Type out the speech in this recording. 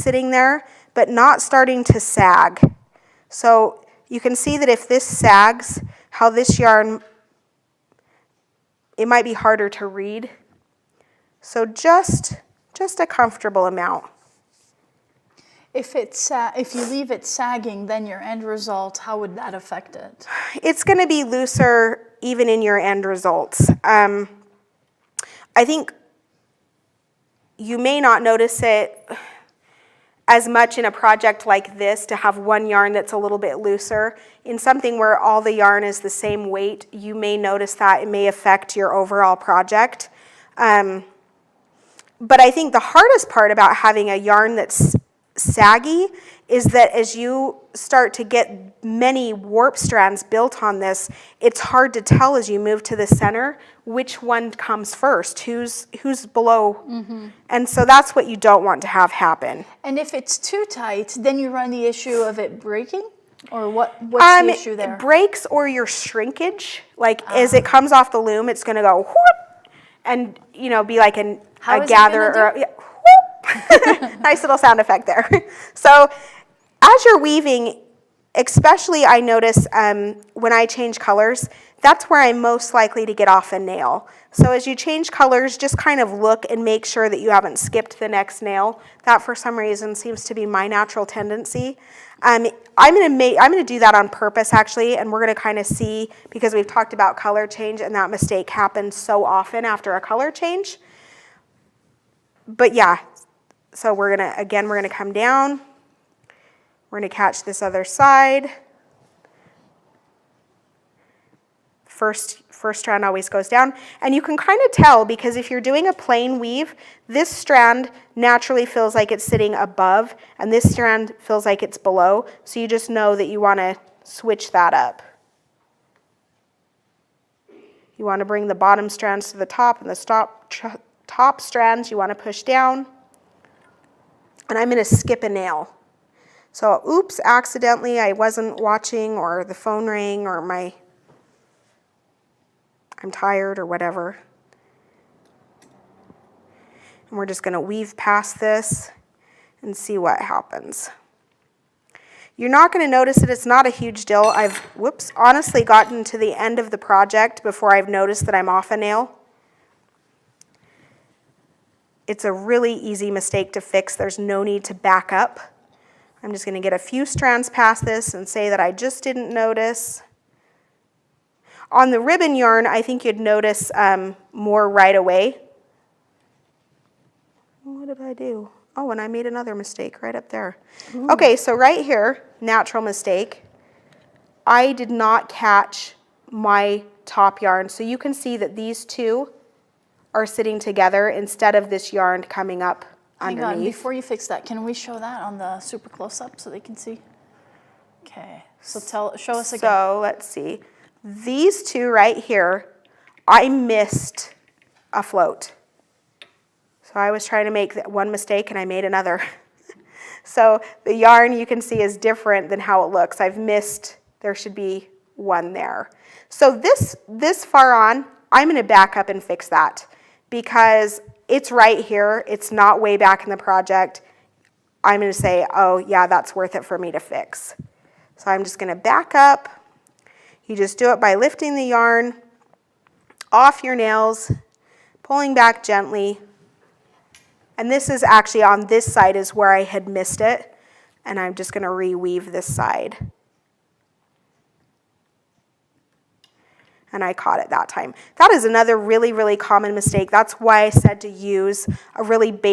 sitting there, but not starting to sag. So you can see that if this sags, how this yarn, it might be harder to read. So just a comfortable amount. If you leave it sagging, then your end result, how would that affect it? It's going to be looser even in your end results. I think you may not notice it as much in a project like this to have one yarn that's a little bit looser. In something where all the yarn is the same weight, you may notice that it may affect your overall project. But I think the hardest part about having a yarn that's saggy is that as you start to get many warp strands built on this, it's hard to tell as you move to the center which one comes first, who's below. And so that's what you don't want to have happen. And if it's too tight, then you run the issue of it breaking? Or what's the issue there? It breaks, or your shrinkage. Like as it comes off the loom, it's going to go whoop, and be like a gather or whoop. Nice little sound effect there. So as you're weaving, especially I notice when I change colors, that's where I'm most likely to get off a nail. So as you change colors, just kind of look and make sure that you haven't skipped the next nail. That for some reason seems to be my natural tendency. I'm gonna do that on purpose actually, and we're gonna kind of see, because we've talked about color change and that mistake happens so often after a color change. But yeah, so we're gonna come down. We're gonna catch this other side. First strand always goes down, and you can kind of tell, because if you're doing a plain weave, this strand naturally feels like it's sitting above, and this strand feels like it's below, so you just know that you want to switch that up. You want to bring the bottom strands to the top, and the top strands you want to push down. And I'm going to skip a nail. So oops, accidentally I wasn't watching, or the phone rang, or I'm tired or whatever. And we're just going to weave past this and see what happens. You're not going to notice that it's not a huge deal. I've, honestly gotten to the end of the project before I've noticed that I'm off a nail. It's a really easy mistake to fix. There's no need to back up. I'm just going to get a few strands past this and say that I just didn't notice. On the ribbon yarn, I think you'd notice more right away. What did I do? Oh, and I made another mistake right up there. Ooh. Okay, so right here, natural mistake. I did not catch my top yarn. So you can see that these two are sitting together instead of this yarn coming up underneath. Hang on, before you fix that, can we show that on the super close-up so they can see? Okay, so show us again. So let's see. These two right here, I missed a float. So I was trying to make one mistake and I made another. So the yarn you can see is different than how it looks. I've missed, there should be one there. So this far on, I'm going to back up and fix that because it's right here. It's not way back in the project. I'm going to say, oh yeah, that's worth it for me to fix. So I'm just going to back up. You just do it by lifting the yarn off your nails, pulling back gently. And this is actually on this side is where I had missed it. And I'm just going to reweave this side. And I caught it that time. That is another really, really common mistake. That's why I said to use a really basic